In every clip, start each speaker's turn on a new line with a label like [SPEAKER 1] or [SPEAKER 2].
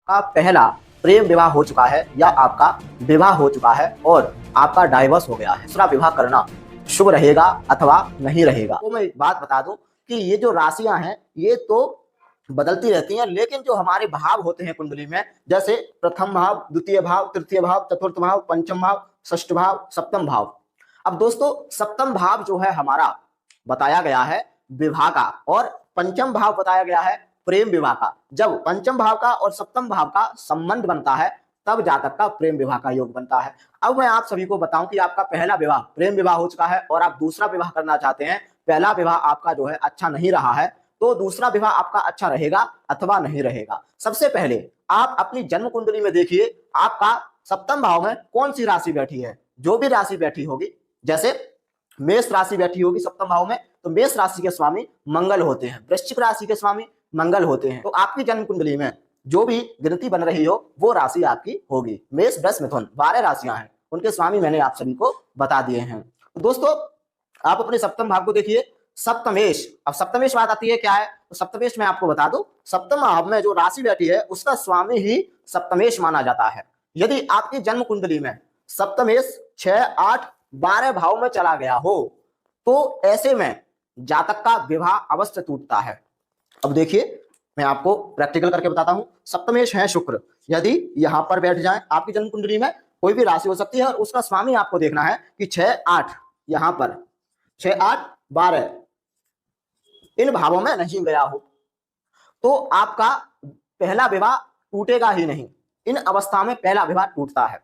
[SPEAKER 1] का पहला प्रेम विवाह हो चुका है या आपका विवाह हो चुका है और आपका डाइवोर्स हो गया है, दूसरा विवाह करना शुभ रहेगा अथवा नहीं रहेगा। तो मैं एक बात बता दूं कि ये जो राशियां हैं ये तो बदलती रहती हैं, लेकिन जो हमारे भाव होते हैं कुंडली में, जैसे प्रथम भाव, द्वितीय भाव, तृतीय भाव, चतुर्थ भाव, पंचम भाव, षष्ठ भाव, सप्तम भाव। अब दोस्तों सप्तम भाव जो है हमारा बताया गया है विवाह का और पंचम भाव बताया गया है प्रेम विवाह का। जब पंचम भाव का और सप्तम भाव का संबंध बनता है तब जातक का प्रेम विवाह का योग बनता है। अब मैं आप सभी को बताऊं कि आपका पहला विवाह प्रेम विवाह हो चुका है और आप दूसरा विवाह करना चाहते हैं, पहला विवाह आपका जो है अच्छा नहीं रहा है, तो दूसरा विवाह आपका अच्छा रहेगा अथवा नहीं रहेगा। सबसे पहले आप अपनी जन्म कुंडली में देखिए आपका सप्तम भाव में कौन सी राशि बैठी है। जो भी राशि बैठी होगी, जैसे मेष राशि बैठी होगी सप्तम भाव में, तो मेष राशि के स्वामी मंगल होते हैं, वृश्चिक राशि के स्वामी मंगल होते हैं। तो आपकी जन्म कुंडली में जो भी गिनती बन रही हो वो राशि आपकी होगी। मेष, वृष, मिथुन 12 राशियां हैं, उनके स्वामी मैंने आप सभी को बता दिए हैं। तो दोस्तों आप अपने सप्तम भाव को देखिए, सप्तमेश। अब सप्तमेश बात आती है क्या है, तो सप्तमेश में आपको बता दूं सप्तम भाव में जो राशि बैठी है उसका स्वामी ही सप्तमेश माना जाता है। यदि आपकी जन्म कुंडली में सप्तमेश 6, 8, 12 भाव में चला गया हो तो ऐसे में जातक का विवाह अवश्य टूटता है। अब देखिए मैं आपको प्रैक्टिकल करके बताता हूं। सप्तमेश है शुक्र, यदि यहां पर बैठ जाए आपकी जन्म कुंडली में, कोई भी राशि हो सकती है और उसका स्वामी आपको देखना है कि 6, 8 यहां पर 6, 8, 12 इन भावों में नहीं गया हो तो आपका पहला विवाह टूटेगा ही नहीं। इन अवस्था में पहला विवाह टूटता है।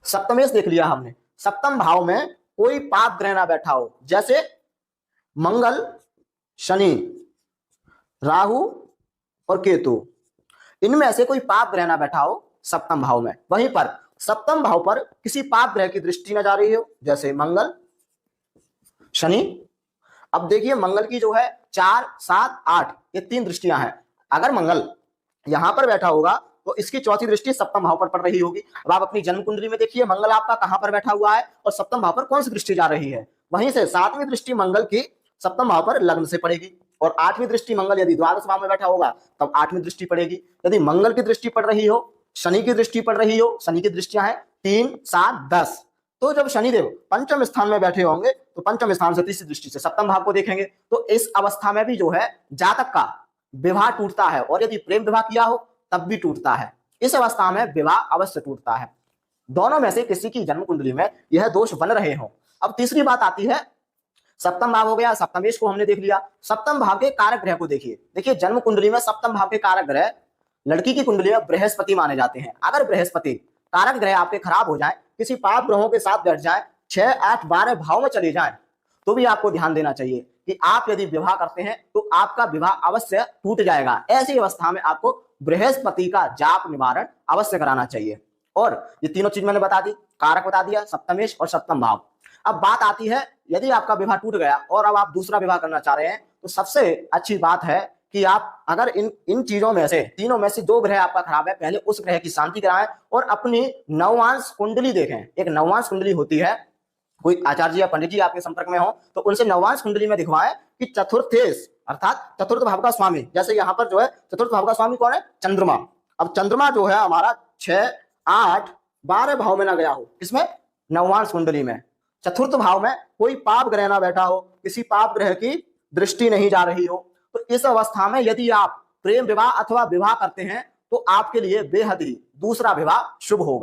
[SPEAKER 1] सप्तमेश देख लिया हमने, सप्तम भाव में कोई पाप ग्रह ना बैठा हो, जैसे मंगल, शनि, राहु और केतु, इनमें से कोई पाप ग्रह ना बैठा हो सप्तम भाव में। वहीं पर सप्तम भाव पर किसी पाप ग्रह की दृष्टि न जा रही हो, जैसे मंगल, शनि। अब देखिए मंगल की जो है 4, 7, 8 ये 3 दृष्टियां हैं। अगर मंगल यहां पर बैठा होगा तो इसकी चौथी दृष्टि सप्तम भाव पर पड़ रही होगी। अब आप अपनी जन्म कुंडली में देखिए मंगल आपका कहां पर बैठा हुआ है और सप्तम भाव पर कौन सी दृष्टि जा रही है। वहीं से 7वीं दृष्टि मंगल की सप्तम भाव पर लग्न से पड़ेगी और 8वीं दृष्टि मंगल यदि द्वादश भाव में बैठा होगा तब 8वीं दृष्टि पड़ेगी। यदि मंगल की दृष्टि पड़ रही हो, शनि की दृष्टि पड़ रही हो, शनि की दृष्टियां हैं 3, 7, 10, तो जब शनिदेव पंचम स्थान में बैठे होंगे तो पंचम स्थान से तीसरी दृष्टि से सप्तम भाव को देखेंगे। तो इस अवस्था में भी जो है जातक का विवाह टूटता है और यदि प्रेम विवाह किया हो तब भी टूटता है। इस अवस्था में विवाह अवश्य टूटता है, दोनों में से किसी की जन्म कुंडली में यह दोष बन रहे हो। अब तीसरी बात आती है, सप्तम भाव हो गया, सप्तमेश को हमने देख लिया। सप्तम भाव के कारक ग्रह को देखिए। देखिए जन्म कुंडली में सप्तम भाव के कारक ग्रह लड़की की कुंडली में बृहस्पति माने जाते हैं। अगर बृहस्पति कारक ग्रह आपके खराब हो जाए, किसी पाप ग्रहों के साथ बैठ जाए, 6, 8, 12 भाव में चले जाए, तो भी आपको ध्यान देना चाहिए कि आप यदि विवाह करते हैं तो आपका विवाह अवश्य टूट जाएगा। ऐसी अवस्था में आपको बृहस्पति का जाप निवारण अवश्य कराना चाहिए। और ये तीनों चीज मैंने बता दी, कारक बता दिया, सप्तमेश और सप्तम भाव। अब बात आती है यदि आपका विवाह टूट गया और अब आप दूसरा विवाह करना चाह रहे हैं तो सबसे अच्छी बात है कि आप अगर इन चीजों में से, तीनों में से जो ग्रह आपका खराब है, पहले उस ग्रह की शांति कराएं और अपनी नवांश कुंडली देखें। एक नवांश कुंडली होती है, कोई आचार्य या पंडित जी आपके संपर्क में हो तो उनसे नवांश कुंडली में दिखवाएं कि चतुर्थेश अर्थात चतुर्थ भाव का स्वामी, जैसे यहाँ पर जो है चतुर्थ भाव का स्वामी कौन है, चंद्रमा। अब चंद्रमा जो है हमारा 6, 8, 12 भाव में ना गया हो, इसमें नवांश कुंडली में चतुर्थ भाव में कोई पाप ग्रह ना बैठा हो, किसी पाप ग्रह की दृष्टि नहीं जा रही हो, तो इस अवस्था में यदि आप प्रेम विवाह अथवा विवाह करते हैं तो आपके लिए बेहद ही दूसरा विवाह शुभ होगा।